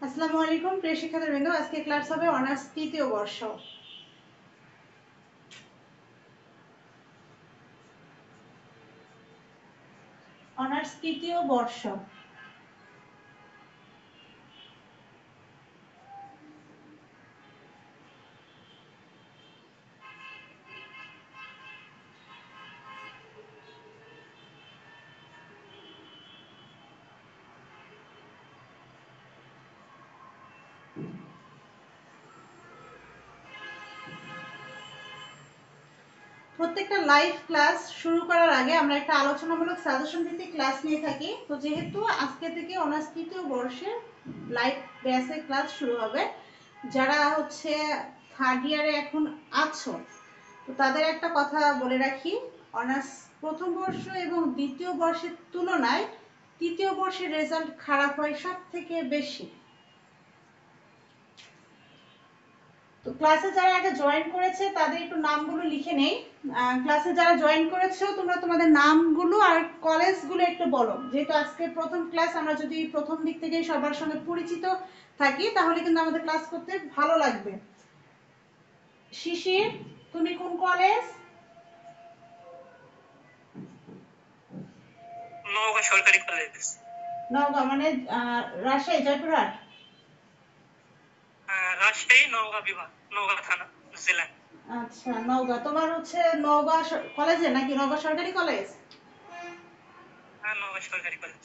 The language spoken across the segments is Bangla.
আসসালামু আলাইকুম প্রিয় শিক্ষার্থীবৃন্দ, আজকে ক্লাস হবে অনার্স তৃতীয় বর্ষ। অনার্স তৃতীয় বর্ষ। প্রত্যেকটা লাইভ ক্লাস শুরু করার আগে আমরা একটা আলোচনামূলক সাজেশন ভিত্তিক ক্লাস নিয়ে থাকি। তো যেহেতু আজকে থেকে অনার্স তৃতীয় বর্ষের লাইভ ব্যাচের ক্লাস শুরু হবে, যারা হচ্ছে থার্ড ইয়ারে এখন আছো, তো তাদের একটা কথা বলে রাখি, অনার্স প্রথম বর্ষ এবং দ্বিতীয় বর্ষের তুলনায় তৃতীয় বর্ষের রেজাল্ট খারাপ হয় সব থেকে বেশি। তো ক্লাসে যারা আগে জয়েন করেছে তাদের একটু নামগুলো লিখে নেই। ক্লাসে যারা জয়েন করেছো তোমরা তোমাদের নামগুলো আর কলেজগুলো একটু বলো, যেহেতু আজকে প্রথম ক্লাস, আমরা যদি প্রথম দিক থেকে সবার সঙ্গে পরিচিত থাকি তাহলে কিন্তু আমাদের ক্লাস করতে ভালো লাগবে। শিশির, তুমি কোন কলেজ? নওগাঁ সরকারি কলেজ। নওগাঁ মানে রাজশাহী, জয়পুরহাট? রাজশাহী নওগাঁ বিভাগ, নওগাঁ থানা, জেলা। আচ্ছা, নওগাঁ। তোমার হচ্ছে নওগাঁ কলেজে নাকি নওগাঁ সরকারি কলেজ? নওগাঁ সরকারি কলেজ।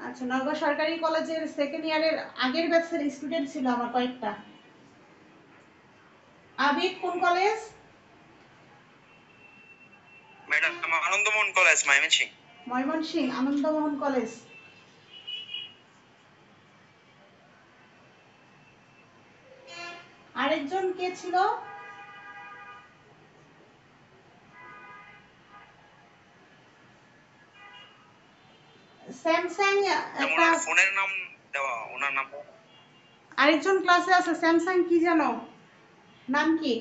আচ্ছা, নওগাঁ সরকারি কলেজের সেকেন্ড ইয়ারের আগের ব্যাচের স্টুডেন্ট ছিল আমার কয়েকটা। আবিদ কোন college? Madam Ananda Mohan college, Mymensingh. Mymensingh, Ananda Mohan college. আরেকজন কে ছিল? স্যামসাং একটা ফোনের নাম দেওয়া, ওনার নাম। আরেকজন ক্লাসে আছে, স্যামসাং কি জানো নাম কি?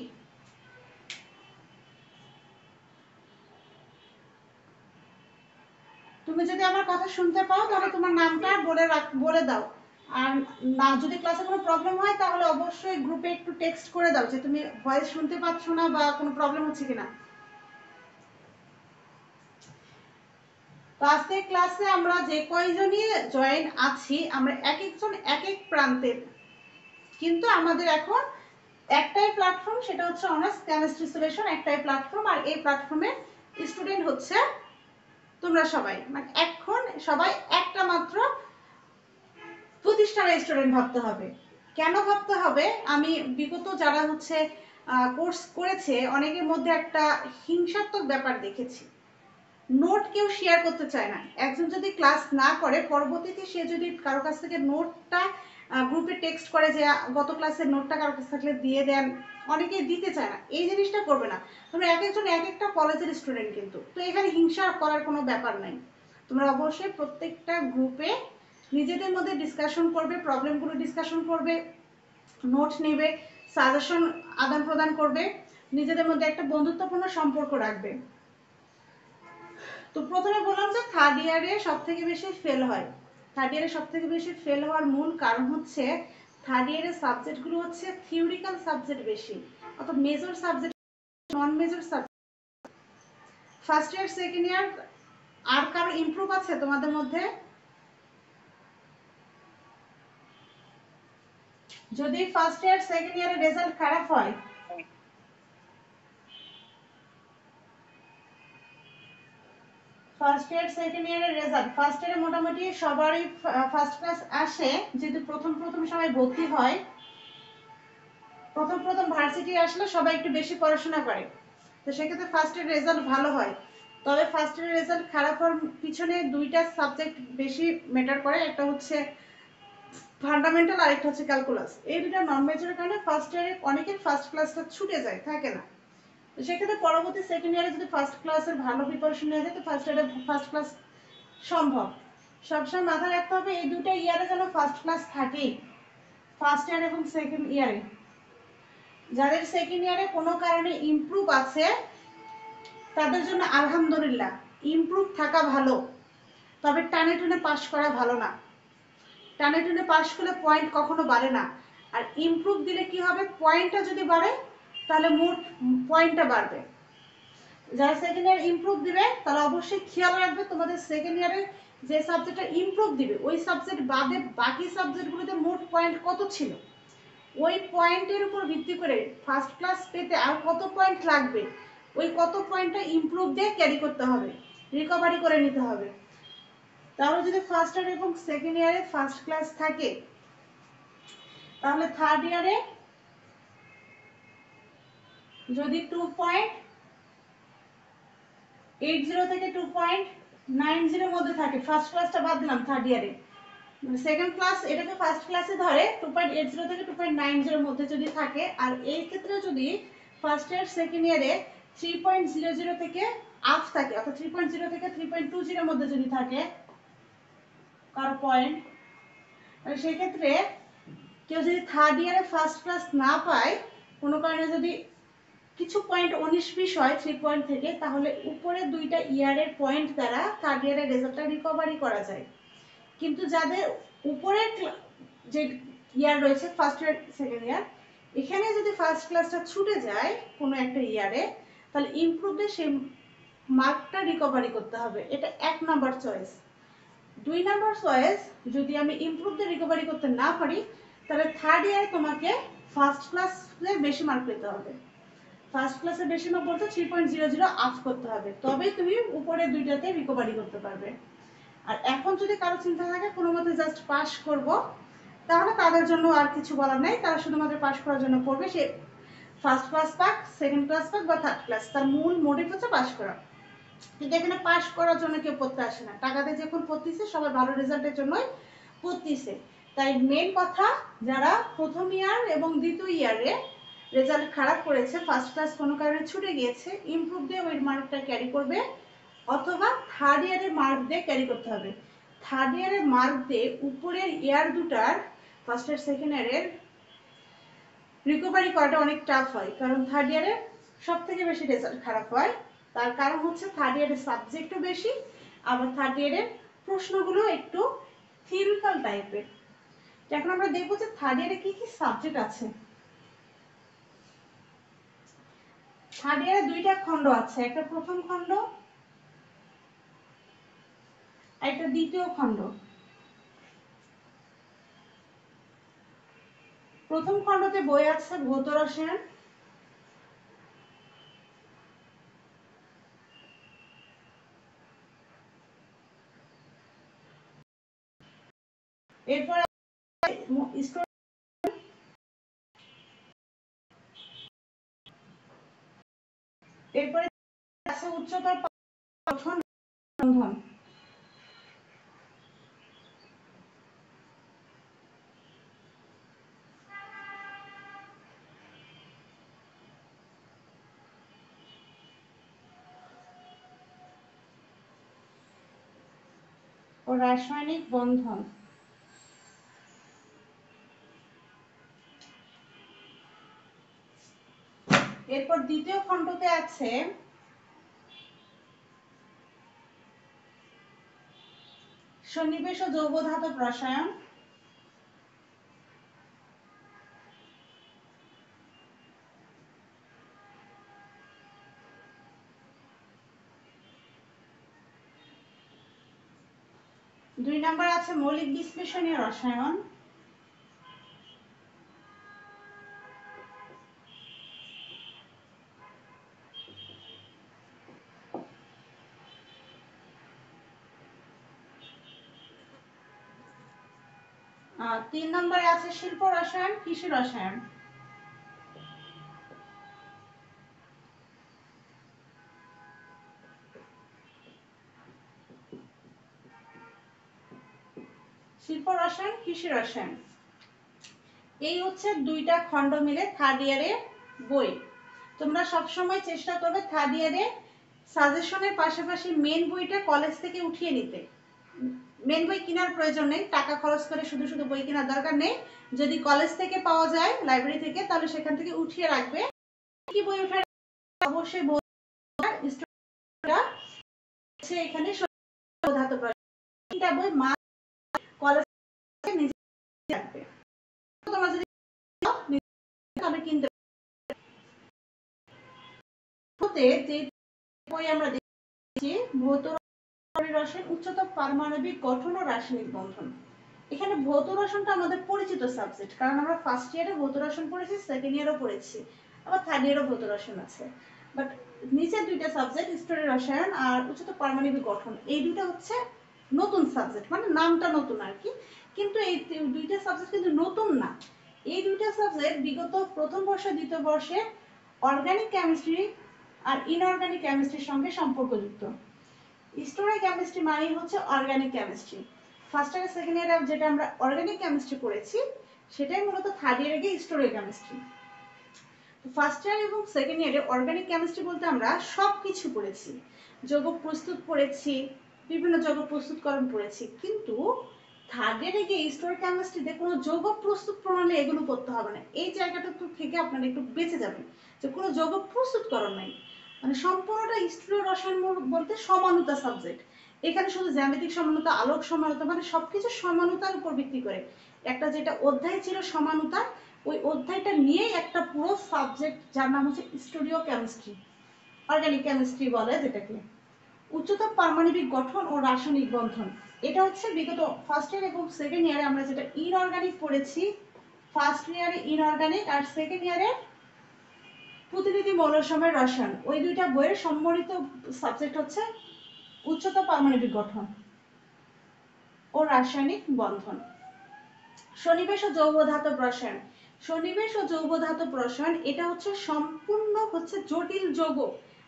তুমি যদি আমার কথা শুনতে পাও তাহলে তোমার নামটা বলে দাও। আর না, যদি ক্লাসে কোনো প্রবলেম হয় তাহলে অবশ্যই গ্রুপে একটু টেক্সট করে দাও যে তুমি ভয়েস শুনতে পাচ্ছ না বা কোনো প্রবলেম হচ্ছে কিনা। তো আজকে ক্লাসে আমরা যে কয়জনই জয়েন আছি, আমরা এক একজন এক এক প্রান্তের, কিন্তু আমাদের এখন একটাই প্ল্যাটফর্ম, সেটা হচ্ছে অনার্স কেমিস্ট্রি সলিউশন, একটাই প্ল্যাটফর্ম। আর এই প্ল্যাটফর্মে স্টুডেন্ট হচ্ছে তোমরা সবাই, মানে এখন সবাই একটা মাত্র প্রতিষ্ঠানের স্টুডেন্ট ভাবতে হবে। কেন ভাবতে হবে? আমি বিগত যারা হচ্ছে কোর্স করেছে অনেকের মধ্যে একটা হিংসাত্মক ব্যাপার দেখেছি। নোট কেউ শেয়ার করতে চায় না। একজন যদি ক্লাস না করে, পরবর্তীতে সে যদি কারো কাছ থেকে নোটটা গ্রুপে টেক্সট করে যে গত ক্লাসের নোটটা কারো কাছ থাকলে দিয়ে দেন, অনেকে দিতে চায় না। এই জিনিসটা করবে না। তোমরা এক একজন এক একটা কলেজের স্টুডেন্ট, কিন্তু তো এখানে হিংসা করার কোনো ব্যাপার নাই। তোমরা অবশ্যই প্রত্যেকটা গ্রুপে নিজেদের মধ্যে ডিসকাশন করবে, প্রবলেমগুলো ডিসকাশন করবে, নোট নেবে, সাজেশন আদান প্রদান করবে, নিজেদের মধ্যে একটা বন্ধুত্বপূর্ণ সম্পর্ক রাখবে। তো প্রথমে বললাম যে থার্ড ইয়ারে সব থেকে বেশি ফেল হয়। থার্ড ইয়ারে সব থেকে বেশি ফেল হওয়ার মূল কারণ হচ্ছে থার্ড ইয়ারের সাবজেক্টগুলো হচ্ছে থিওরিক্যাল সাবজেক্ট বেশি, অর্থাৎ major subject, non major subject. First year second year আর কারো ইমপ্রুভ আছে তোমাদের মধ্যে? যদি ফার্স্ট ইয়ার সেকেন্ড ইয়ারের রেজাল্ট খারাপ হয়, ফার্স্ট ইয়ার সেকেন্ড ইয়ারের রেজাল্ট, ফার্স্ট ইয়ারে মোটামুটি সবারই ফার্স্ট ক্লাস আসে, যেহেতু প্রথম প্রথম সবাই ভর্তি হয়, প্রথম প্রথম ভার্সিটি আসলে সবাই একটু বেশি পড়াশোনা করে, তো সেক্ষেত্রে ফার্স্ট ইয়ার রেজাল্ট ভালো হয়। তবে ফার্স্ট ইয়ার রেজাল্ট খারাপ হওয়ার পিছনে দুইটা সাবজেক্ট বেশি ম্যাটার করে, একটা হচ্ছে ফান্ডামেন্টাল আর একটা হচ্ছে ক্যালকুলাস। এই দুটা নন মেজরের কারণে ফার্স্ট ইয়ারে অনেকের ফার্স্ট ক্লাসটা ছুটে যায়, থাকে না। তো সেক্ষেত্রে পরবর্তী সেকেন্ড ইয়ারে যদি ফার্স্ট ক্লাসের ভালো প্রিপারেশন নেওয়া যায় তো ফার্স্ট ইয়ারে ফার্স্ট ক্লাস সম্ভব। সবসময় মাথায় রাখতে হবে এই দুটো ইয়ারে যেন ফার্স্ট ক্লাস থাকেই, ফার্স্ট ইয়ার এবং সেকেন্ড ইয়ারে। যাদের সেকেন্ড ইয়ারে কোনো কারণে ইমপ্রুভ আছে তাদের জন্য আলহামদুলিল্লাহ, ইমপ্রুভ থাকা ভালো, তবে টানে টুনে পাস করা ভালো না। টানে টুনে পাস করলে পয়েন্ট কখনো বাড়ে না, আর ইমপ্রুভ দিলে কি হবে, পয়েন্টটা যদি বাড়ে তাহলে মোট পয়েন্টটা বাড়বে। যারা সেকেন্ড ইয়ার ইমপ্রুভ দিবে তারা অবশ্যই খেয়াল রাখবে তোমাদের সেকেন্ড ইয়ারে যে সাবজেক্টটা ইমপ্রুভ দিবে ওই সাবজেক্ট বাদে বাকি সাবজেক্টগুলোতে মোট পয়েন্ট কত ছিল, ওই পয়েন্টের উপর ভিত্তি করে ফার্স্ট ক্লাস পেতে আর কত পয়েন্ট লাগবে, ওই কত পয়েন্টটা ইমপ্রুভ দিয়ে ক্যারি করতে হবে, রিকভারি করে নিতে হবে। তাহলে যদি ফার্স্ট ইয়ার এবং সেকেন্ড ইয়ারে ফার্স্ট ক্লাস থাকে, তাহলে থার্ড ইয়ারে যদি 2.80 থেকে 2.90 মধ্যে থাকে, ফার্স্ট ক্লাসটা বাদ দিলাম, থার্ড ইয়ারে সেকেন্ড ক্লাস এটাকে ফার্স্ট ক্লাসে ধরে 2.80 থেকে 2.90 মধ্যে যদি থাকে, আর এই ক্ষেত্রে যদি ফার্স্ট ইয়ার সেকেন্ড ইয়ারে 3.00 থেকে আপ থাকে, অর্থাৎ 3.0 থেকে 3.20 মধ্যে যদি থাকে কার পয়েন্ট, তাহলে সেই ক্ষেত্রে কেউ যদি থার্ড ইয়ারে ফার্স্ট ক্লাস না পায়, কোনো কারণে যদি কিছু পয়েন্ট 19-20 হয় 3 পয়েন্ট থেকে, তাহলে উপরে দুইটা ইয়ারের পয়েন্ট দ্বারা থার্ড ইয়ারের রেজাল্টটা রিকভারি করা যায়। কিন্তু যাদের উপরের যে ইয়ার রয়েছে ফার্স্ট ইয়ার সেকেন্ড ইয়ার, এখানে যদি ফার্স্ট ক্লাসটা ছুটে যায় কোনো একটা ইয়ারে, তাহলে ইমপ্রুভে সেই মার্কটা রিকভারি করতে হবে। এটা 1 নাম্বার চয়েস। 2 নাম্বার চয়েস, যদি আমি ইমপ্রুভে রিকভারি করতে না পারি, তাহলে থার্ড ইয়ারে তোমাকে ফার্স্ট ক্লাসে বেশি মার্ক পেতে হবে। ফার্স্ট ক্লাসে বেশি মার্ক বলতে 3.00 আপ করতে হবে, তবেই তুমি উপরে দুইটাতে রিকভারি করতে পারবে। আর এখন যদি কারো চিন্তা থাকে কোনো মতে জাস্ট পাস করব, তাহলে তাদের জন্য আর কিছু বলার নাই, তারা শুধুমাত্র পাস করার জন্য পড়বে, সে ফার্স্ট ক্লাস পাক, সেকেন্ড ক্লাস পাক বা থার্ড ক্লাস, তার মূল মোটিভ হচ্ছে পাস করা। কিন্তু এখানে পাস করার জন্য কেউ পড়তে আসে না, টাকাতে যখন পড়তেছে সবাই ভালো রেজাল্টের জন্যই পড়তেছে। তাই মেন কথা, যারা প্রথম ইয়ার এবং দ্বিতীয় ইয়ারে রেজাল্ট খারাপ করেছে, ফার্স্ট ক্লাস কোনো কারণে ছুটে গিয়েছে, ইমপ্রুভ দিয়ে ওই মার্কটা ক্যারি করবে, অথবা থার্ড ইয়ারের মার্ক দিয়ে ক্যারি করতে হবে। থার্ড ইয়ারের মার্ক দিয়ে উপরের ইয়ার দুটার ফার্স্ট ইয়ার সেকেন্ড ইয়ারের রিকভারি করাটা অনেক টাফ হয়, কারণ থার্ড ইয়ারে সব থেকে বেশি রেজাল্ট খারাপ হয়। তার কারণ হচ্ছে থার্ড ইয়ারের সাবজেক্টও বেশি, আবার থার্ড ইয়ারের প্রশ্নগুলো একটু থিওরিক্যাল টাইপের। এখন আমরা দেখবো যে থার্ড ইয়ারে কি কি সাবজেক্ট আছে। থার্ড ইয়ারে দুইটা খণ্ড আছে, একটা প্রথম খণ্ড, একটা দ্বিতীয় খণ্ড। প্রথম খণ্ডতে বই আছে ভৌত রসায়ন, এরপর এরপরে আছে উচ্চতর পঠন রন্ধন। ও রাসায়নিক বন্ধন। এরপর দ্বিতীয় খণ্ডতে আছে সন্নিবেশ ও যৌগ ধাতব রসায়ন। দুই নাম্বার আছে মৌলিক বিশ্লেষণীয় রসায়ন। আর 3 নম্বরে আছে শিল্প রসায়ন, কৃষি রসায়ন। শিল্প রসায়ন, কৃষি রসায়ন, এই হচ্ছে দুইটা খণ্ড মিলে থার্ড ইয়ারে বই। তোমরা সব সময় চেষ্টা করবে থার্ড ইয়ারে সাজেশনের পাশাপাশি মেন বইটা কলেজ থেকে উঠিয়ে নিতে। মেন বই কেনার প্রয়োজন নেই, টাকা খরচ করে শুধু শুধু বই কেনার দরকার নেই। যদি কলেজ থেকে পাওয়া যায়, লাইব্রেরি থেকে, তাহলে সেখান থেকে উঠিয়ে রাখবে। কি বই উঠে অবশ্যই এখানে ধাতব বই কলেজ লাগবে। তোমরা যদি তবে কিনতে হতে যে বই আমরা দেখছি ভৌত রসায়ন উচ্চতর পারমাণবিক গঠন ও রাসায়নিক বন্ধন। এখানে ভৌত রসায়নটা আমাদের পরিচিত সাবজেক্ট, কারণ আমরা ফার্স্ট ইয়ারে ভৌত রসায়ন পড়েছি, সেকেন্ড ইয়ারও পড়েছি, আবার থার্ড ইয়ারও ভৌত রসায়ন আছে। বাট নিচের দুইটা সাবজেক্ট স্তরীয় রসায়ন আর উচ্চতর পারমাণবিক গঠন, এই দুইটা হচ্ছে নতুন সাবজেক্ট, মানে নামটা নতুন আর কি, কিন্তু এই দুইটা সাবজেক্ট কিন্তু নতুন না। এই দুইটা সাবজেক্ট বিগত প্রথম বর্ষ দ্বিতীয় বর্ষে অর্গানিক কেমিস্ট্রি আর ইনঅর্গানিক কেমিস্ট্রির সঙ্গে সম্পর্কযুক্ত। স্টোরিক কেমিস্ট্রি মানে হচ্ছে organic chemistry. First year second ইয়ারে যেটা আমরা অর্গানিক কেমিস্ট্রি পড়েছি সেটাই মূলত থার্ড ইয়ারে গিয়ে স্টোরিক কেমিস্ট্রি। ফার্স্ট ইয়ার এবং সেকেন্ড ইয়ারে অর্গানিক কেমিস্ট্রি বলতে আমরা সব কিছু পড়েছি, যৌগ প্রস্তুত পড়েছি, বিভিন্ন যৌগ প্রস্তুতকরণ পড়েছি, কিন্তু থার্ড ইয়ারে গিয়ে স্টোরিক কেমিস্ট্রিতে কোনো যৌগ প্রস্তুত প্রণালী এগুলো পড়তে হবে না। এই জায়গাটা থেকে আপনারা একটু বেঁচে যাবেন যে কোনো যৌগ প্রস্তুতকরণ নাই, মানে সম্পূর্ণটা স্তরীয় রসায়ন বলতে সমানুতা সাবজেক্ট। এখানে শুধু জ্যামিতিক সমানুতা, আলোক সমানুতা, মানে সবকিছু সমানুতার উপর ভিত্তি করে একটা যেটা অধ্যায় ছিল সমানুতা, ওই অধ্যায়টা নিয়েই একটা পুরো সাবজেক্ট যার নাম হচ্ছে স্টোরিও কেমিস্ট্রি, অর্গানিক কেমিস্ট্রি বলে যেটাকে। উচ্চতর পারমাণবিক গঠন ও রাসায়নিক বন্ধন, এটা হচ্ছে বিগত ফার্স্ট ইয়ার এবং সেকেন্ড ইয়ারে আমরা যেটা ইনঅর্গানিক পড়েছি, ফার্স্ট ইয়ারে ইনঅর্গানিক আর সেকেন্ড ইয়ারে প্রতিনিধি মৌলসমূহের রসায়ন, ওই দুইটা বইয়ের সম্মিলিত সাবজেক্ট হচ্ছে উচ্চতর পারমাণবিক গঠন ও রাসায়নিক বন্ধন। সন্নিবেশ ও যৌগ ধাতব রসায়ন, সন্নিবেশ ও যৌগ ধাতব রসায়ন এটা হচ্ছে সম্পূর্ণ হচ্ছে জটিল যৌগ।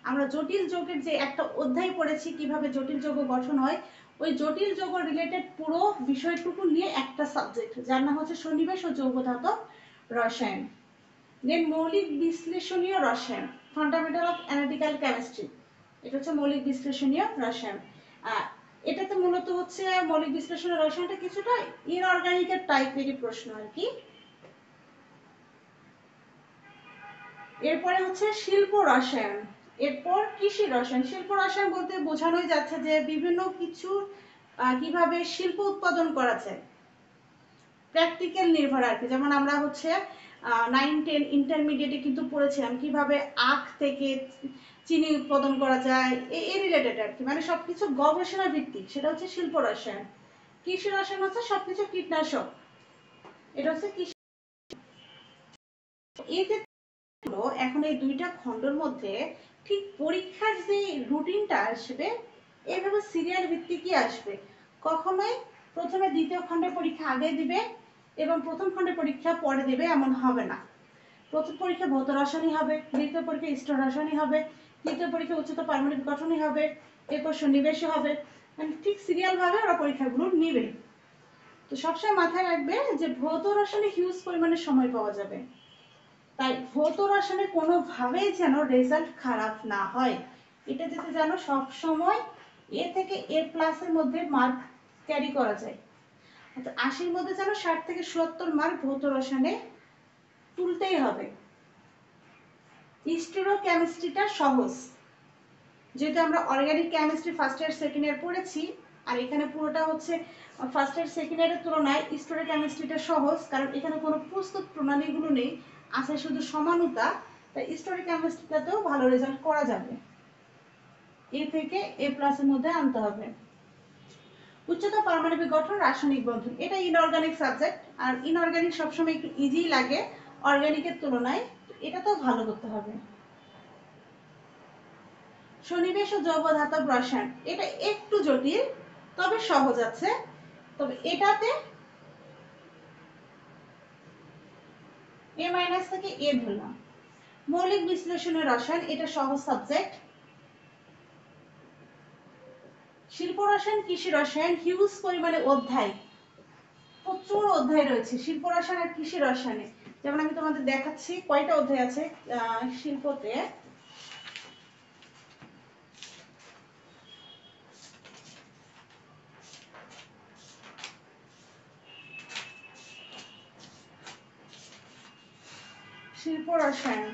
আমরা জটিল যৌগের যে একটা অধ্যায় পড়েছি কিভাবে জটিল যৌগ গঠন হয়, ওই জটিল যৌগ রিলেটেড পুরো বিষয়টুকু নিয়ে একটা সাবজেক্ট যার নাম হচ্ছে সন্নিবেশ ও যৌগ ধাতব রসায়ন। দেন মৌলিক বিশ্লেষণীয় রসায়ন, ফান্ডামেন্টাল অফ অ্যানালিটিক্যাল কেমিস্ট্রি, এটা হচ্ছে মৌলিক বিশ্লেষণীয় রসায়ন। এটাতে মূলত হচ্ছে মৌলিক বিশ্লেষণীয় রসায়নটা কিছুটা ইনঅর্গানিকের টাইপেরই প্রশ্ন আর কি। এরপরে হচ্ছে শিল্প রসায়ন, এরপর কৃষি রসায়ন। শিল্প রসায়ন বলতে বোঝানোই যাচ্ছে যে বিভিন্ন কিছু কিভাবে শিল্প উৎপাদন করা যায়, প্র্যাকটিক্যাল নির্ভর আর কি। যেমন আমরা হচ্ছে 9-10 ইন্টারমিডিয়েটে কিন্তু পড়েছিলাম কিভাবে আখ থেকে চিনি উৎপাদন করা যায়, এই রিলেটেড আর কি, মানে সবকিছু গবেষণা ভিত্তিক, সেটা হচ্ছে শিল্প রসায়ন। কৃষি রসায়ন হচ্ছে সবকিছু কীটনাশক, এটা হচ্ছে কৃষি। এই যে এখন এই দুইটা খণ্ডের মধ্যে ঠিক পরীক্ষার যে রুটিনটা আসবে এইভাবে সিরিয়াল ভিত্তিকই আসবে, কখনোই প্রথমে দ্বিতীয় খণ্ডের পরীক্ষা আগে দিবে এবং প্রথম খণ্ডের পরীক্ষা পরে দেবে এমন হবে না। প্রথম পরীক্ষা ভৌত রসায়নই হবে, দ্বিতীয় পরীক্ষা স্তর রসায়নই হবে, তৃতীয় পরীক্ষা উচ্চতর পারমাণবিক গঠনই হবে, এরপর সন্নিবেশই হবে, মানে ঠিক সিরিয়াল ভাবে ওরা পরীক্ষাগুলো নিবে। তো সবসময় মাথায় রাখবে যে ভৌত রসায়নে হিউজ পরিমাণে সময় পাওয়া যাবে, তাই ভৌত রসায়নে কোনোভাবেই যেন রেজাল্ট খারাপ না হয়, এটা যাতে যেন সবসময় এ থেকে A+ এর মধ্যে মার্ক ক্যারি করা যায়, অর্থাৎ 80-র মধ্যে যেন 60 থেকে 70 মার্ক ভৌত রসায়নে তুলতেই হবে। স্টিরিও কেমিস্ট্রিটা সহজ, যেহেতু আমরা organic chemistry first year second ইয়ার পড়েছি, আর এখানে পুরোটা হচ্ছে ফার্স্ট ইয়ার সেকেন্ড ইয়ারের তুলনায় স্টিরিও কেমিস্ট্রিটা সহজ, কারণ এখানে কোনো প্রস্তুত প্রণালীগুলো নেই, আছে শুধু সমানুতা, তাই স্টিরিও কেমিস্ট্রিটাতেও ভালো রেজাল্ট করা যাবে, এ থেকে A+ এর মধ্যে আনতে হবে। উচ্চতর পারমাণবিক গঠন রাসায়নিক বন্ধন, এটা ইনঅর্গানিক সাবজেক্ট, আর ইনঅর্গানিক সবসময় একটু ইজি লাগে অর্গানিকের তুলনায়, এটাতেও ভালো করতে হবে। সন্নিবেশ ও যৌগ ধাতব রসায়ন, এটা একটু জটিল তবে সহজ আছে, তবে এটাতে A- থেকে A ধরলাম। মৌলিক বিশ্লেষণের রসায়ন, এটা সহজ সাবজেক্ট। শিল্প রসায়ন কৃষি রসায়ন হিউজ পরিমাণে অধ্যায়, প্রচুর অধ্যায় রয়েছে শিল্প রসায়ন আর কৃষি রসায়নে। যেমন আমি তোমাদের দেখাচ্ছি কয়টা অধ্যায় আছে শিল্পতে। শিল্প রসায়ন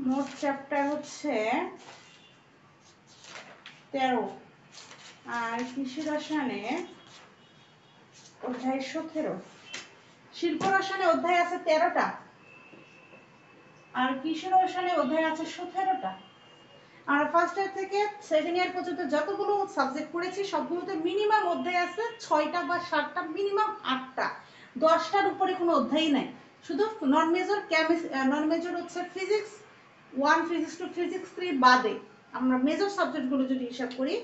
মোট চ্যাপ্টার হচ্ছে 13, আর কৃষি রসায়নে অধ্যায় 17। শিল্প রসায়নে অধ্যায় আছে 13টা, আর কৃষি রসায়নে অধ্যায় আছে 17টা। আর ফার্স্ট ইয়ার থেকে সেকেন্ড ইয়ার পর্যন্ত যতগুলো সাবজেক্ট পড়েছি সবগুলোতে মিনিমাম অধ্যায় আছে 6টা বা 7টা, মিনিমাম 8টা। 10টার উপরে কোনো অধ্যায়ই নাই। শুধু নন মেজর হচ্ছে ফিজিক্স 1, ফিজিক্স 2, ফিজিক্স 3 বাদে আমরা মেজর সাবজেক্টগুলো যদি হিসাব করি,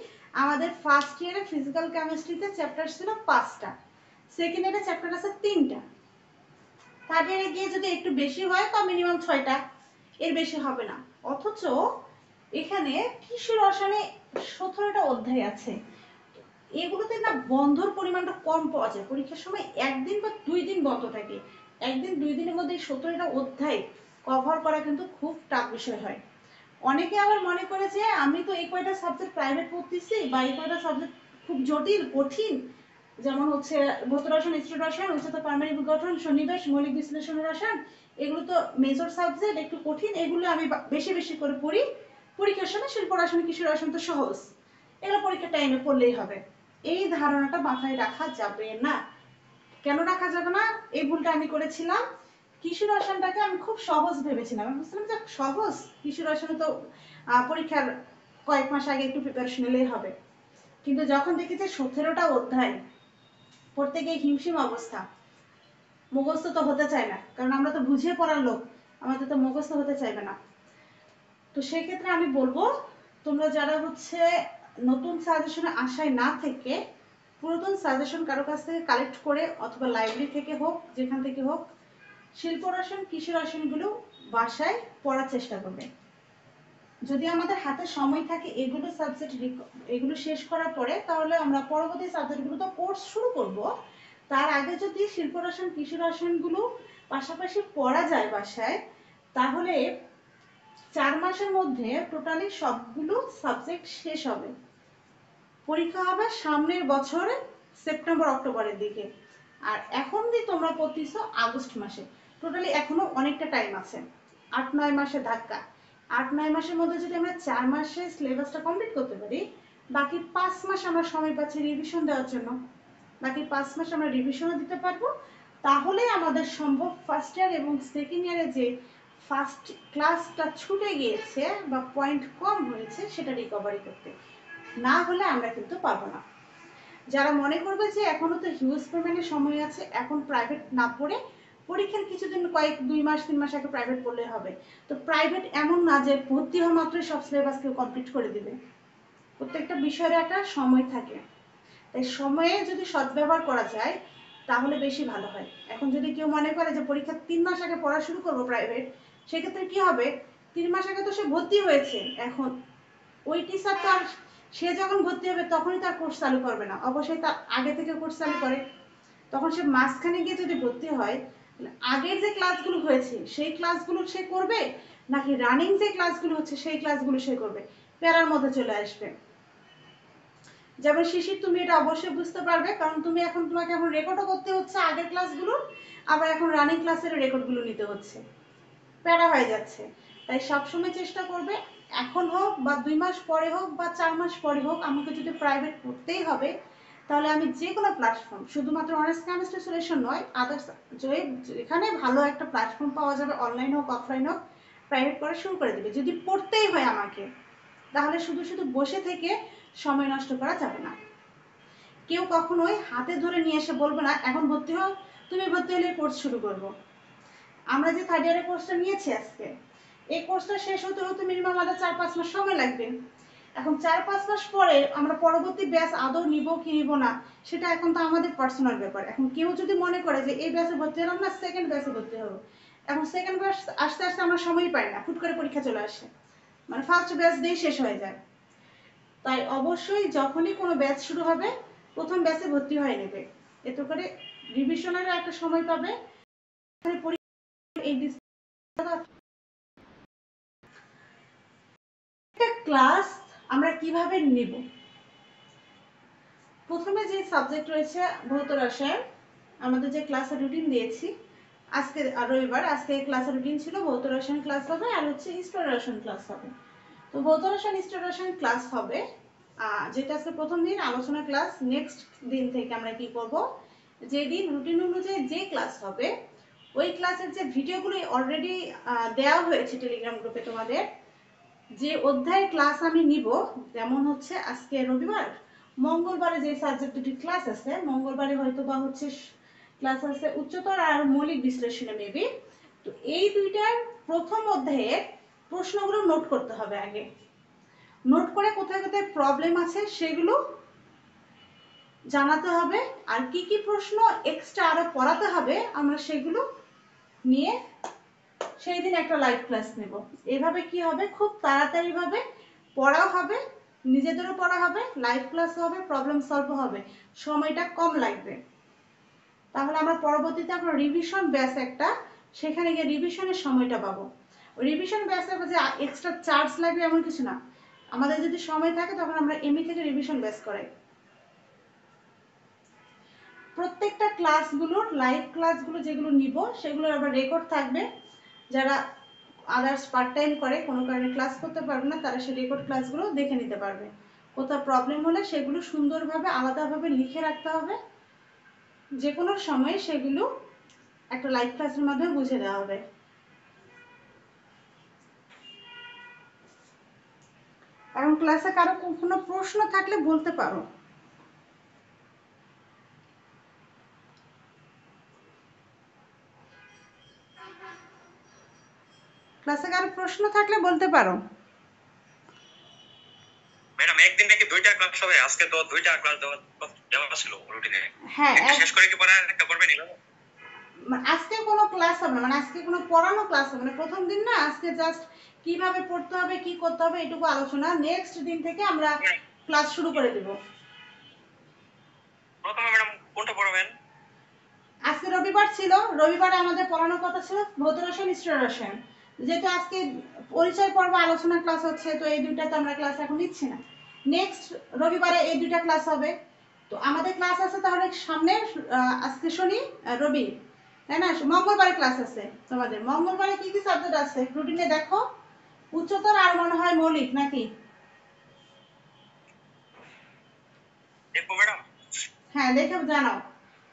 আমাদের ফার্স্ট ইয়ারে ফিজিক্যাল কেমিস্ট্রিতে চ্যাপ্টার ছিল 5টা, সেকেন্ড ইয়ারে চ্যাপ্টার আছে 3টা, থার্ড ইয়ারে গিয়ে যদি একটু বেশি হয় তা মিনিমাম 6টা, এর বেশি হবে না। অথচ এখানে কৃষি রসায়নে 17টা অধ্যায় আছে। এগুলোতে না বন্ধর পরিমাণটা কম পাওয়া যায়, পরীক্ষার সময় একদিন বা 2 দিন বন্ধ থাকে। একদিন 2 দিনের মধ্যে 17টা অধ্যায় কভার করা কিন্তু খুব টাফ বিষয় হয়। অনেকে আবার মনে করে যে আমি তো এই কয়টা সাবজেক্ট প্রাইভেট পড়তেছি বা এই কয়টা সাবজেক্ট খুব জটিল কঠিন, যেমন হচ্ছে ভৌত রসায়ন, স্থির রসায়ন, উচ্চতর পারমাণবিক গঠন, সন্নিবেশ, মৌলিক বিশ্লেষণ রসায়ন, এগুলো তো মেজর সাবজেক্ট, একটু কঠিন, এগুলো আমি বেশি বেশি করে পড়ি, পরীক্ষার সময় শিল্প রসায়ন, কৃষি রসায়ন তো সহজ, এগুলো পরীক্ষার টাইমে পড়লেই হবে। এই ধারণাটা মাথায় রাখা যাবে না। কেন রাখা যাবে না? এই ভুলটা আমি করেছিলাম। কৃষি রসায়নটাকে আমি খুব সহজ ভেবেছিলাম, আমি ভাবছিলাম যে সহজ, কৃষি রসায়নে তো পরীক্ষার কয়েক মাস আগে একটু প্রিপারেশন নিলেই হবে। কিন্তু যখন দেখি যে 17টা অধ্যায় পড়তে গিয়ে হিমশিম অবস্থা, মুখস্থ তো হতে চায় না, কারণ আমরা তো বুঝিয়ে পড়ার লোক, আমাদের তো মুখস্থ হতে চাইবে না। তো সেক্ষেত্রে আমি বলবো তোমরা যারা হচ্ছে নতুন সাজেশনে আশায় না থেকে পুরাতন সাজেশন কারো কাছ থেকে কালেক্ট করে অথবা লাইব্রেরি থেকে হোক, যেখান থেকে হোক, শিল্প রসায়ন, কৃষি রসায়নগুলো বাসায় পড়ার চেষ্টা করবে। যদি আমাদের হাতে সময় থাকে এগুলো সাবজেক্ট এগুলো শেষ করার পরে, তাহলে আমরা পরবর্তী সাবজেক্টগুলো তো কোর্স শুরু করব, তার আগে যদি শিল্প রসায়ন, কৃষি রসায়নগুলো পাশাপাশি পড়া যায় বাসায়, তাহলে 4 মাসের মধ্যে টোটালি সবগুলো সাবজেক্ট শেষ হবে। পরীক্ষা হবে সামনের বছরে সেপ্টেম্বর অক্টোবরের দিকে, আর এখন যে তোমরা পড়তেছো আগস্ট মাসে, টোটালি এখনো অনেকটা টাইম আছে, 8-9 মাসের ধাক্কা। 8-9 মাসের মধ্যে যদি আমরা 4 মাসে সিলেবাসটা কমপ্লিট করতে পারি, বাকি 5 মাস আমরা সময় পাচ্ছি রিভিশন দেওয়ার জন্য, বাকি 5 মাস আমরা রিভিশনও দিতে পারবো। তাহলে আমাদের সম্ভব ফার্স্ট ইয়ার এবং সেকেন্ড ইয়ারে যে ফার্স্ট ক্লাসটা ছুটে গিয়েছে বা পয়েন্ট কম হয়েছে সেটা রিকভারি করতে, না হলে আমরা কিন্তু পারবো না। যারা মনে করবে যে এখনো তো হিউজ পরিমাণে সময় আছে, এখন প্রাইভেট না পড়ে পরীক্ষার কিছুদিন 2 মাস 3 মাস আগে প্রাইভেট পড়লে হবে, তো প্রাইভেট এমন না যে ভর্তি হওয়া মাত্রই সব সিলেবাস কেউ কমপ্লিট করে দিবে, প্রত্যেকটা বিষয়ের একটা সময় থাকে। তাই সময়ে যদি সদ্ব্যবহার করা যায় তাহলে বেশি ভালো হয়। এখন যদি কেউ মনে করে যে পরীক্ষার 3 মাস আগে পড়া শুরু করবো প্রাইভেট, সেক্ষেত্রে কি হবে, 3 মাস আগে তো সে ভর্তি হয়েছে, এখন ওই টিচার তো আর সে যখন ভর্তি হবে তখনই তার কোর্স চালু করবে না, অবশ্যই তার আগে থেকে কোর্স চালু করে। তখন সে মাঝখানে গিয়ে যদি ভর্তি হয়, আগের যে ক্লাসগুলো হয়েছে সেই ক্লাসগুলো সে করবে, নাকি রানিং যে ক্লাসগুলো হচ্ছে সেই ক্লাসগুলো সে করবে, প্যারার মধ্যে চলে আসবে। যেমন শিশির, তুমি এটা অবশ্যই বুঝতে পারবে, কারণ তুমি এখন তোমাকে এখন রেকর্ডও করতে হচ্ছে আগের ক্লাসগুলো, আবার এখন রানিং ক্লাসের রেকর্ডগুলো নিতে হচ্ছে, প্যারা হয়ে যাচ্ছে। তাই সবসময় চেষ্টা করবে, এখন হোক বা 2 মাস পরে হোক বা 4 মাস পরে হোক, আমাকে যদি প্রাইভেট পড়তেই হবে, তাহলে আমি যে কোনো প্ল্যাটফর্ম, শুধুমাত্র অনার্স কেমিস্ট্রি সলিউশন নয়, আদার্স যেখানে ভালো একটা প্ল্যাটফর্ম পাওয়া যাবে, অনলাইন হোক অফলাইন হোক, প্রাইভেট পড়া শুরু করে দিবে। যদি পড়তেই হয় আমাকে, তাহলে শুধু শুধু বসে থেকে সময় নষ্ট করা যাবে না। কেউ কখনোই হাতে ধরে নিয়ে এসে বলবে না এখন ভর্তি হও, তুমি ভর্তি হলে কোর্স শুরু করবো। আমরা যে থার্ড ইয়ারের কোর্সটা নিয়েছি আজকে, এই কোর্সটা শেষ হতে হতে মিনিমাম আমাদের 4-5 মাস সময় লাগবে। এখন 4-5 মাস পরে আমরা পরবর্তী ব্যাচ আদৌ নিব কি নিব না, সেটা এখন তো আমাদের পার্সোনাল ব্যাপার। এখন কেউ যদি মনে করে যে এই ব্যাচে ভর্তি হলাম না, সেকেন্ড ব্যাচে ভর্তি হবো, এখন সেকেন্ড ব্যাচ আসতে আসতে আমরা সময় পাই না, হুট করে পরীক্ষা চলে আসে, মানে ফার্স্ট ব্যাচ দিয়ে শেষ হয়ে যায়। তাই অবশ্যই যখনই কোনো ব্যাচ শুরু হবে প্রথম ব্যাচে ভর্তি হয়ে নেবে, এতে করে রিভিশনেরও একটা সময় পাবে। এই ক্লাস আমরা কিভাবে নিব, প্রথমে যে সাবজেক্ট রয়েছে ভৌত রসায়ন, আমাদের যে ক্লাসের রুটিন দিয়েছি, আজকে রবিবার, আজকে ক্লাসের রুটিন ছিল ভৌত রসায়ন ক্লাস হবে আর হচ্ছে হিস্টোরি রসায়ন ক্লাস হবে। তো ভৌত রসায়ন হিস্টোরি রসায়ন ক্লাস হবে, যেটা আজকে প্রথম দিন আলোচনা ক্লাস, নেক্সট দিন থেকে আমরা কি করব, যেদিন রুটিন অনুযায়ী যে ক্লাস হবে ওই ক্লাসের যে ভিডিওগুলো অলরেডি দেওয়া হয়েছে টেলিগ্রাম গ্রুপে তোমাদের, যে অধ্যায়ের ক্লাস আমি নিব, যেমন হচ্ছে আজকে রবিবার, মঙ্গলবারে যে সাবজেক্ট দুটি ক্লাস আছে, মঙ্গলবারে হয়তো বা হচ্ছে ক্লাস আছে উচ্চতর আর মৌলিক বিশ্লেষণে মেবি। তো এই দুইটার প্রথম অধ্যায়ের প্রশ্নগুলো নোট করতে হবে আগে, নোট করে কোথায় কোথায় প্রবলেম আছে সেগুলো জানাতে হবে, আর কি কি প্রশ্ন এক্সট্রা আরো পড়াতে হবে আমরা সেগুলো নিয়ে সেই দিন একটা লাইভ ক্লাস নেব। এভাবে কি হবে, খুব তাড়াতাড়ি ভাবে পড়াও হবে, নিজেদেরও পড়া হবে, লাইভ ক্লাস হবে, প্রবলেম সলভ হবে, সময়টা কম লাগবে। তাহলে আমরা পরবর্তীতে আমরা রিভিশন ব্যাচ একটা, সেখানে গিয়ে রিভিশনের সময়টা পাবো। রিভিশন ব্যাচে যে এক্সট্রা চার্জ লাগবে এমন কিছু না, আমাদের যদি সময় থাকে তখন আমরা এমনি থেকে রিভিশন ব্যাচ করাই। প্রত্যেকটা ক্লাসগুলোর লাইভ ক্লাসগুলো যেগুলো নিব সেগুলো আবার রেকর্ড থাকবে, যারা আদার্স পার্ট টাইম করে কোনো কারণে ক্লাস করতে পারবে না তারা সেই রেকর্ড ক্লাসগুলো দেখে নিতে পারবে। কোথাও প্রবলেম হলে সেগুলো সুন্দরভাবে আলাদাভাবে লিখে রাখতে হবে, যে কোনো সময় সেগুলো একটা লাইভ ক্লাসের মাধ্যমে বুঝে দেওয়া হবে। এখন ক্লাসে কারো কোনো প্রশ্ন থাকলে বলতে পারো। ক্লাসে কারো প্রশ্ন থাকলে বলতে পারো। ম্যাডাম একদিন নাকি 2টা ক্লাস হবে, আজকে তো 2টা ক্লাস দেওয়া ছিল রুটিনে। হ্যাঁ, একটা শেষ করে কি পরে একটা করবেন? আজকে কোনো ক্লাস হবে না, মানে আজকে কোনো পড়ানো ক্লাস হবে না, প্রথম দিন না, আজকে জাস্ট কিভাবে পড়তে হবে কি করতে হবে এটুকু আলোচনা, নেক্সট দিন থেকে আমরা ক্লাস শুরু করে দেব। প্রথমে ম্যাডাম কোনটা পড়াবেন? আজকে রবিবার ছিল, রবিবারে আমাদের পড়ানোর কথা ছিল ভৌত রসায়ন, স্থির রসায়ন, যেহেতু আজকে পরিচয় পর্ব আলোচনা ক্লাস হচ্ছে তো এই দুইটাতে আমরা ক্লাস এখন নিচ্ছি না, নেক্সট রবিবারে এই দুইটা ক্লাস হবে। তো আমাদের ক্লাস আছে তাহলে সামনের আজকে শনি রবি, তাই না, মঙ্গলবারে ক্লাস আছে তোমাদের। মঙ্গলবারে কি কি সাবজেক্ট আছে রুটিনে দেখো, উচ্চতর আর মনে হয় মৌলিক নাকি? দেখবো ম্যাডাম। হ্যাঁ দেখে জানাও।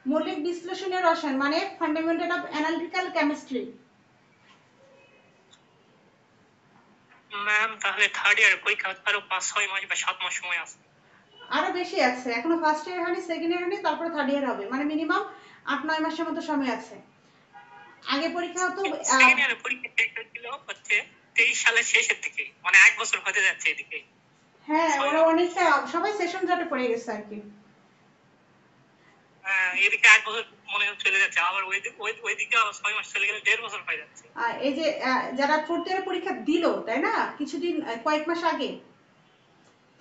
মৌলিক বিশ্লেষণীয় রসায়ন মানে fundamental of analytical chemistry. Ma'am তাহলে থার্ড ইয়ার পরীক্ষা আরো 5-6 মাস বা 7 মাস সময় আছে। আরো বেশি আছে, এখনো ফার্স্ট ইয়ার হয়নি, সেকেন্ড ইয়ার হয়নি, তারপরে থার্ড ইয়ার হবে, মানে মিনিমাম 8-9 মাসের মতো সময় আছে। আগে পরীক্ষা হতো সেকেন্ড ইয়ারের পরীক্ষা ছিল হচ্ছে 23 সালের শেষের দিকে, মানে 1 বছর হতে যাচ্ছে এদিকে। হ্যাঁ ওরা অনেকটা সবাই সেশন জটে পড়ে গেছে আর কি। এদিকে 1 বছর মনে হয় চলে যাচ্ছে, আবার ওইদিকে আবার 6 মাস চলে গেলে 1.5 বছর হয়ে যাচ্ছে। এই যে যারা ফোর্থ ইয়ারের পরীক্ষা দিল তাই না কিছুদিন কয়েক মাস আগে,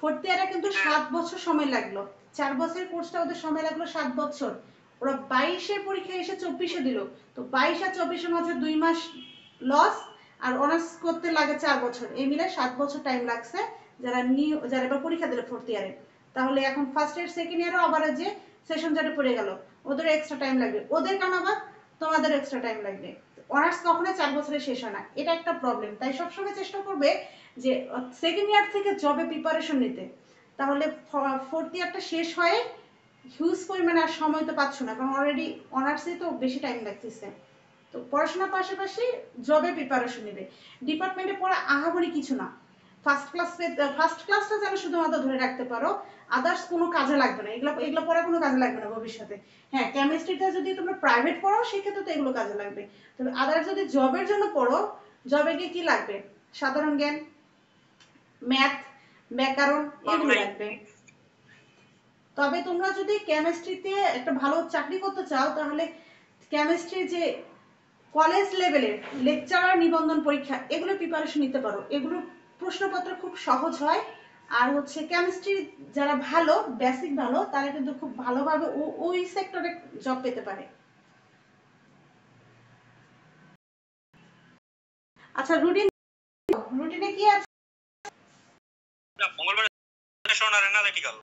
ফোর্থ ইয়ারে কিন্তু 7 বছর সময় লাগলো, 4 বছরের কোর্সটা ওদের সময় লাগলো 7 বছর। ওরা 22-এ পরীক্ষা এসে 24-এ দিল, তো 22 আর 24-এর মাঝে 2 মাস লস, আর অনার্স করতে লাগে 4 বছর, এই মিলে 7 বছর টাইম লাগছে যারা এবার পরীক্ষা দিল ফোর্থ ইয়ারে। তাহলে এখন ফার্স্ট ইয়ার সেকেন্ড ইয়ারও আবার যে সেশন জটে পড়ে গেল, ওদের এক্সট্রা টাইম লাগবে, ওদের কারণ আবার তোমাদের এক্সট্রা টাইম লাগবে। অনার্স কখনোই 4 বছরে শেষ হয় না, এটা একটা প্রবলেম। তাই সবসময় চেষ্টা করবে যে সেকেন্ড ইয়ার থেকে জবে প্রিপারেশন নিতে, তাহলে ফোর্থ ইয়ারটা শেষ হয়ে হিউজ পরিমাণে আর সময় তো পাচ্ছ না, কারণ অলরেডি অনার্সে তো বেশি টাইম লাগতেছে। তো পড়াশোনার পাশাপাশি জবে প্রিপারেশন নেবে, ডিপার্টমেন্টে পড়া আহামরি কিছু না, ফার্স্ট ক্লাসটা যেন শুধুমাত্র ধরে রাখতে পারো, আদার্স কোনো কাজে লাগবে না, এগুলো এগুলো পড়া কোনো কাজে লাগবে না ভবিষ্যতে। হ্যাঁ কেমিস্ট্রিটা যদি তোমরা প্রাইভেট পড়ো সেক্ষেত্রে তো এগুলো কাজে লাগবে, তবে আদার্স যদি জবের জন্য পড়ো, জবে গিয়ে কি লাগবে, সাধারণ জ্ঞান, ম্যাথ, ব্যাকরণ, এগুলো লাগবে। তবে তোমরা যদি কেমিস্ট্রিতে একটা ভালো চাকরি করতে চাও তাহলে কেমিস্ট্রি যে কলেজ লেভেলের লেকচারার নিবন্ধন পরীক্ষা এগুলো প্রিপারেশন নিতে পারো, এগুলো প্রশ্নপত্র খুব সহজ হয়। আর হচ্ছে কেমিস্ট্রি যারা ভালো বেসিক ভালো তারা কিন্তু খুব ভালোভাবে ওই সেক্টরে জব পেতে পারে। আচ্ছা রুটিনে কি আছে? মঙ্গলবার সেশন আর অ্যানালিটিক্যাল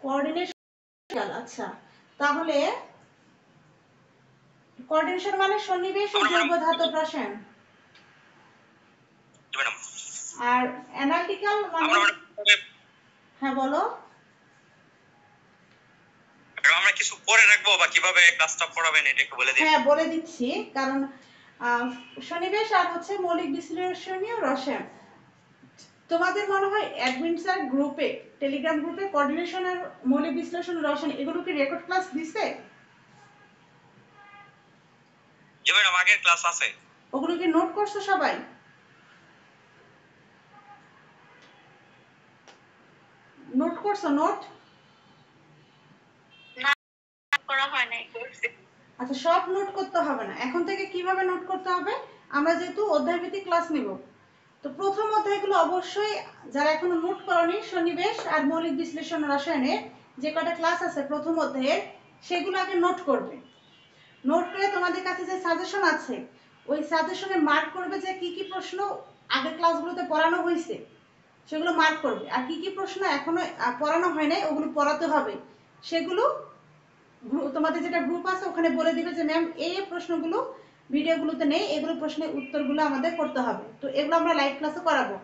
কোঅর্ডিনেশন। আচ্ছা তাহলে কোঅর্ডিনেশন মানে সন্নিবেশ ও জৈব ধাতব রসায়ন, ম্যাডাম। আর অ্যানালিটিক্যাল মানে, হ্যাঁ বলো। আমরা কি কিছু পরে রাখবো বা কিভাবে ক্লাসটা পড়াবেন এটা একটু বলে দিন। হ্যাঁ বলে দিচ্ছি, কারণ সন্নিবেশ আর হচ্ছে মৌলিক বিশ্লেষণীয় রসায়ন, তোমাদের মনে হয় অ্যাডমিন স্যার গ্রুপে, টেলিগ্রাম গ্রুপে কোঅর্ডিনেশন আর মৌলিক বিশ্লেষণ রসায়ন এগুলো কি রেকর্ড ক্লাস দিছে? জি ম্যাডাম, আগের ক্লাস আছে। ওগুলো কি নোট করছো সবাই? নোট করছো? নোট করা হয় নাই, করছি। আচ্ছা, সব নোট করতে হবে না। এখন থেকে কিভাবে নোট করতে হবে, আমরা যেহেতু অধ্যায়ভিত্তিক ক্লাস নিব, তো প্রথম অধ্যায়গুলো অবশ্যই যারা এখনো নোট করনি, সন্নিবেশ আর মৌলিক বিশ্লেষণ রসায়নের যে কটা ক্লাস আছে প্রথম অধ্যায়ের, সেগুলো আগে নোট করবে। নোট করে তোমাদের কাছে যে সাজেশন আছে, ওই সাজেশনে মার্ক করবে যে কি কি প্রশ্ন আগের ক্লাসগুলোতে পড়ানো হয়েছে, সেগুলো মার্ক করবে। আর কি কি প্রশ্ন এখনো পড়ানো হয় নাই, ওগুলো পড়াতে হবে। সেগুলো তোমাদের যেটা গ্রুপ আছে ওখানে বলে দিবে যে ম্যাম এই প্রশ্নগুলো ভিডিওগুলোতে নেই, এগুলো প্রশ্নের উত্তরগুলো আমাদের করতে হবে। তো এগুলো আমরা লাইভ ক্লাসে করাবো।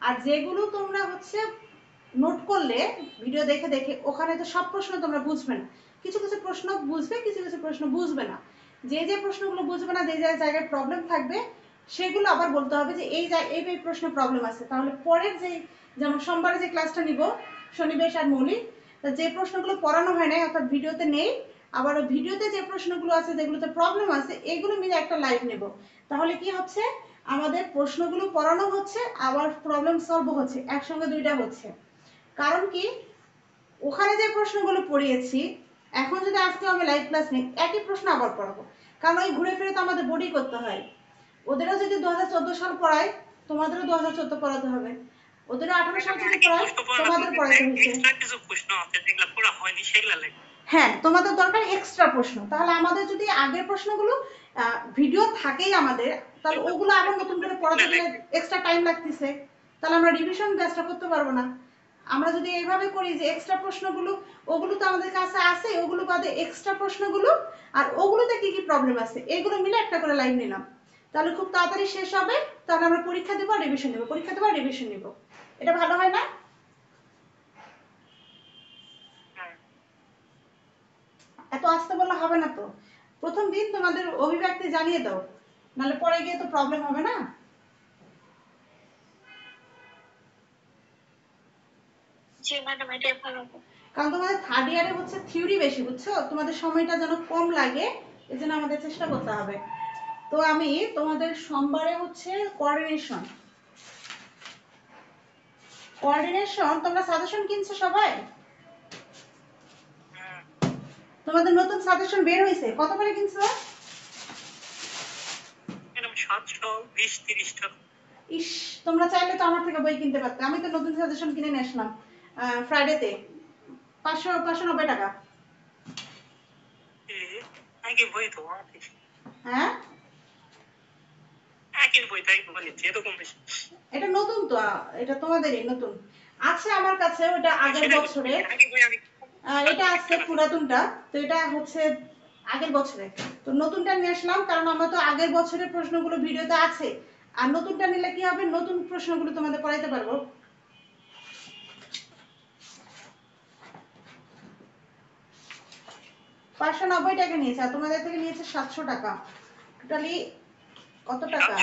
আর যেগুলো তোমরা হচ্ছে নোট করলে ভিডিও দেখে দেখে, ওখানে তো সব প্রশ্ন তোমরা বুঝবে না, কিছু কিছু প্রশ্ন বুঝবে, কিছু কিছু প্রশ্ন বুঝবে না। যে যে প্রশ্নগুলো বুঝবে না, যে যে জায়গায় প্রবলেম থাকবে, সেগুলো আবার বলতে হবে যে এই এই প্রশ্নে প্রবলেম আছে। তাহলে পরের যে, যেমন সোমবারে যে ক্লাসটা নিব সন্নিবেশ আর মৌলিক, যে প্রশ্নগুলো পড়ানো হয় নাই অর্থাৎ ভিডিওতে নেই, আবার ভিডিওতে যে প্রশ্নগুলো আছে যেগুলোতে প্রবলেম আছে, এগুলো মিলে একটা লাইভ নেব। তাহলে কি হচ্ছে, আমাদের প্রশ্নগুলো পড়ানো হচ্ছে আবার প্রবলেম সলভ হচ্ছে, একসঙ্গে দুইটা হচ্ছে। কারণ কি, ওখানে যে প্রশ্নগুলো পড়িয়েছি, এখন যদি আজকে আমি লাইভ ক্লাস নিই, একই প্রশ্ন আবার পড়াবো। কারণ ওই ঘুরে ফিরে তো আমাদের বোর্ডই করতে হয়। ওদেরও যদি 2014 সাল পড়ায়, তোমাদেরও 2014 পড়াতে হবে। ওদেরও 18 সাল যদি পড়ায়, তোমাদের পড়াতে হয়েছে। হ্যাঁ, তোমাদের দরকার এক্সট্রা প্রশ্ন। তাহলে আমাদের যদি আগের প্রশ্নগুলো ভিডিও থাকেই আমাদের, তাহলে ওগুলো আবার নতুন করে পড়াতে গেলে এক্সট্রা টাইম লাগতেছে, তাহলে আমরা রিভিশন ব্যাচটা করতে পারবো না। আমরা যদি এইভাবে করি যে এক্সট্রা প্রশ্নগুলো, ওগুলো তো আমাদের কাছে আছে, ওগুলো বাদে এক্সট্রা প্রশ্নগুলো আর ওগুলোতে কি কি প্রবলেম আছে, এগুলো মিলে একটা করে লাইভ নিলাম, তাহলে খুব তাড়াতাড়ি শেষ হবে। তাহলে আমরা পরীক্ষা দেবো আর রিভিশন দেবো, পরীক্ষা দেবো আর রিভিশন নেব। এটা ভালো হয় না? এত আসতে বললে হবে না তো। প্রথম দিন তোমাদের অভিব্যক্তি জানিয়ে দাও, নাহলে পরে গিয়ে তো প্রবলেম হবে না। জি ম্যাডাম, এটাই ভালো। কারণ তোমাদের থার্ড ইয়ারে হচ্ছে থিওরি বেশি, বুঝছো, তোমাদের সময়টা যেন কম লাগে, এজন্য আমাদের চেষ্টা করতে হবে। তো আমি তোমাদের সোমবারে হচ্ছে কোঅর্ডিনেশন, তোমরা সাজেশন কিনছো সবাই? তোমাদের নতুন সাজেশন বের হয়েছে, কত করে কিনছো? ম্যাডাম 720-30 টাকা। ইস, তোমরা চাইলে তো আমার থেকে বই কিনতে পারতে। আমি তো নতুন সাজেশন কিনে নিয়ে আসলাম ফ্রাইডেতে, 590 টাকা। একই বই তো। হ্যাঁ, একই বই, তাই বলেছি, এরকম বেশি। এটা নতুন তো, এটা তোমাদেরই নতুন আছে। আমার কাছে ওটা আগের বছরে, এটা আছে পুরাতনটা, তো এটা হচ্ছে আগের বছরে। তো নতুনটা নিয়ে আসলাম, কারণ আমরা তো আগের বছরের প্রশ্নগুলো ভিডিওতে আছে, আর নতুনটা নিলে কি হবে, নতুন প্রশ্নগুলো তোমাদের পড়াইতে পারবো। 590 টাকা নিয়েছে, আর তোমাদের থেকে নিয়েছে 700 টাকা। টোটালি কত টাকা?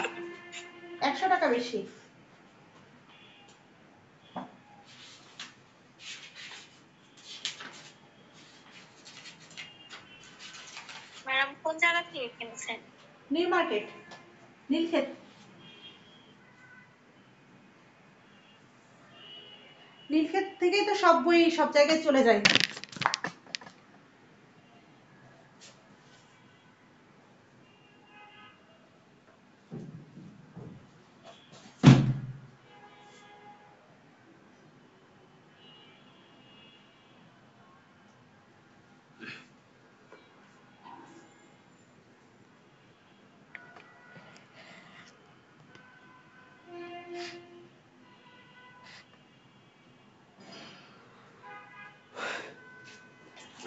100 টাকা বেশি। ম্যাডাম কোন জায়গা থেকে কিনেছেন? New market, Nilkhet. নীলক্ষেত থেকেই তো সব বই সব জায়গায় চলে যায়।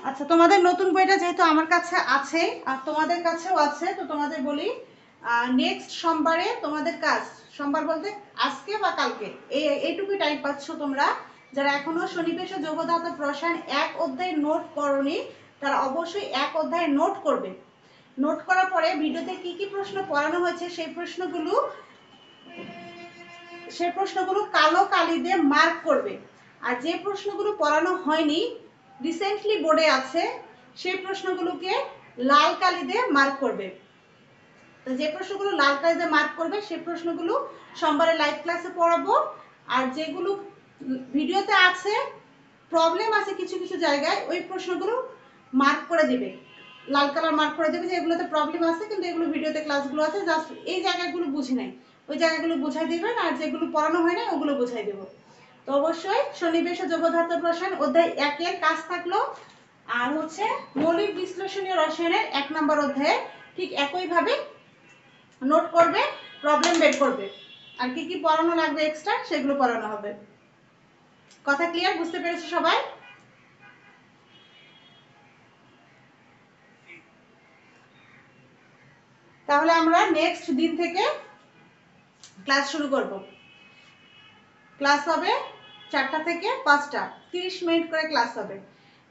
আচ্ছা, তোমাদের নতুন বইটা যেহেতু আমার কাছে আছে আর তোমাদের কাছেও আছে, তো তোমাদের বলি নেক্সট সোমবারে তোমাদের কাজ, সোমবার বলতে আজকে বা কালকে, এইটুকুই টাইম পাচ্ছ তোমরা, যারা এখনো সন্নিবেশ ও যৌগধাতব রসায়ন 1 অধ্যায় নোট করনি, তারা অবশ্যই এক অধ্যায় নোট করবে। নোট করার পরে ভিডিওতে কি কি প্রশ্ন পড়ানো হয়েছে সেই প্রশ্নগুলো কালো কালি দিয়ে মার্ক করবে। আর যে প্রশ্নগুলো পড়ানো হয়নি, রিসেন্টলি বোর্ডে আছে, সেই প্রশ্নগুলোকে লাল কালি দিয়ে মার্ক করবে। তো যে প্রশ্নগুলো লাল কালি দিয়ে মার্ক করবে সেই প্রশ্নগুলো সোমবারে লাইভ ক্লাসে পড়াবো। আর যেগুলো ভিডিওতে আছে, প্রবলেম আছে কিছু কিছু জায়গায়, ওই প্রশ্নগুলো মার্ক করে দিবে, লাল কালার মার্ক করে দেবে যে এগুলোতে প্রবলেম আছে, কিন্তু এগুলো ভিডিওতে ক্লাসগুলো আছে, জাস্ট এই জায়গাগুলো বুঝি নাই, ওই জায়গাগুলো বুঝাই দিবেন। আর যেগুলো পড়ানো হয় না ওগুলো বুঝাই দেবো। তো অবশ্যই সন্নিবেশ ও জৈবধাত্র রসায়ন অধ্যায় 1 এর কাজ থাকলো। আর হচ্ছে মৌলিক বিশ্লেষণীয় রসায়নের 1 নম্বর অধ্যায়ে ঠিক একইভাবে নোট করবে, প্রবলেম বের করবে, আর কি কি পড়ানো লাগবে এক্সট্রা সেগুলো পড়ানো হবে। কথা ক্লিয়ার? বুঝতে পেরেছো সবাই? তাহলে আমরা নেক্সট দিন থেকে ক্লাস শুরু করব। ক্লাস হবে 4টা থেকে 5টা, 30 মিনিট করে ক্লাস হবে।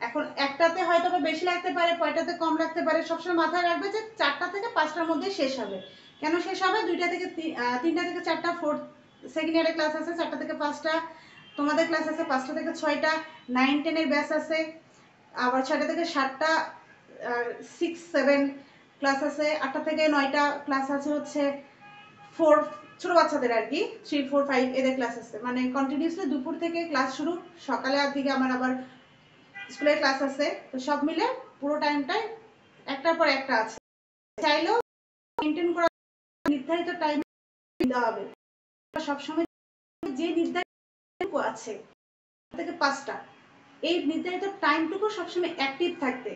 এখন একটাতে হয়তো বেশি লাগতে পারে, কয়টাতে কম লাগতে পারে, সবসময় মাথায় রাখবে যে 4টা থেকে 5টার মধ্যে শেষ হবে। কেন শেষ হবে? 3টা থেকে 4টা ফোর্থ সেকেন্ড ইয়ারের ক্লাস আছে, 4টা থেকে 5টা তোমাদের ক্লাস আছে, 5টা থেকে 6টা 9 10 এর ব্যাচ আছে, আবার 6টা থেকে 7টা 6 7 ক্লাস আছে, 8টা থেকে 9টা ক্লাস আছে হচ্ছে 4 ছোট বাচ্চাদের আর কি, 3 4 5 এদের ক্লাস আছে। মানে কন্টিনিউয়াসলি দুপুর থেকে ক্লাস শুরু, সকালে আর দিকে আমার আবার স্কুলের ক্লাস আছে। তো সব মিলে পুরো টাইমটাই একটার পর একটা আছে। চাইলেও মেনটেন করা নির্ধারিত টাইমে দিতে হবে। সবসময় যে নির্ধারিত আছে থেকে 5টা, এই নির্ধারিত টাইমটুকু সবসময় অ্যাক্টিভ থাকতে,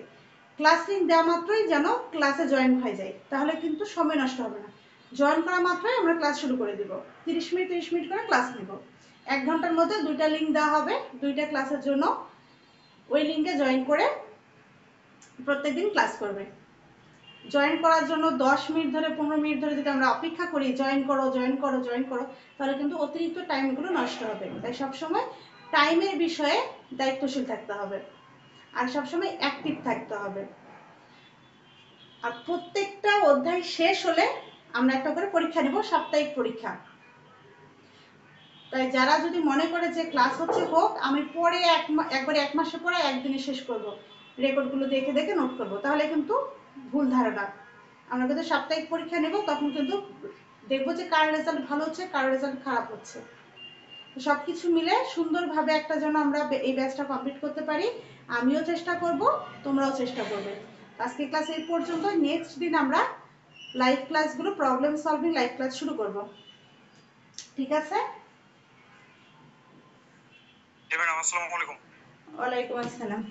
ক্লাস লিঙ্ক দেওয়া মাত্রই যেন ক্লাসে জয়েন হয়ে যায়, তাহলে কিন্তু সময় নষ্ট হবে না। জয়েন করা মাত্রই আমরা ক্লাস শুরু করে দিব। 30 মিনিট 30 মিনিট করে ক্লাস নেব। 1 ঘন্টার মধ্যে 2টা লিঙ্ক দেওয়া হবে 2টা ক্লাসের জন্য। ওই লিঙ্কে জয়েন করে প্রত্যেকদিন ক্লাস করবে। জয়েন করার জন্য 10 মিনিট ধরে 15 মিনিট ধরে যদি আমরা অপেক্ষা করি জয়েন করো জয়েন করো জয়েন করো, তাহলে কিন্তু অতিরিক্ত টাইমগুলো নষ্ট হবে। তাই সবসময় টাইমের বিষয়ে দায়িত্বশীল থাকতে হবে, আর সবসময় অ্যাক্টিভ থাকতে হবে। আর প্রত্যেকটা অধ্যায় শেষ হলে আমরা একটা করে পরীক্ষা নেব, সাপ্তাহিক পরীক্ষা। তাই যারা যদি মনে করে যে ক্লাস হচ্ছে হোক, আমি পরে একবারে 1 মাসে পরে একদিনে শেষ করব, রেকর্ডগুলো দেখে দেখে নোট করব, তাহলে কিন্তু ভুল ধারণা। আমরা কিন্তু সাপ্তাহিক পরীক্ষা নেব, তখন কিন্তু দেখবো যে কার রেজাল্ট ভালো হচ্ছে কার রেজাল্ট খারাপ হচ্ছে। সবকিছু মিলে সুন্দরভাবে একটা যেন আমরা এই ব্যাচটা কমপ্লিট করতে পারি। আমিও চেষ্টা করব, তোমরাও চেষ্টা করবে। আজকে ক্লাস এই পর্যন্ত। নেক্সট দিন আমরা লাইভ ক্লাসগুলো, প্রবলেম সলভিং লাইভ ক্লাস শুরু করব। ঠিক আছে? জি ম্যাডাম, আসসালামু আলাইকুম। ওয়ালাইকুম আসসালাম।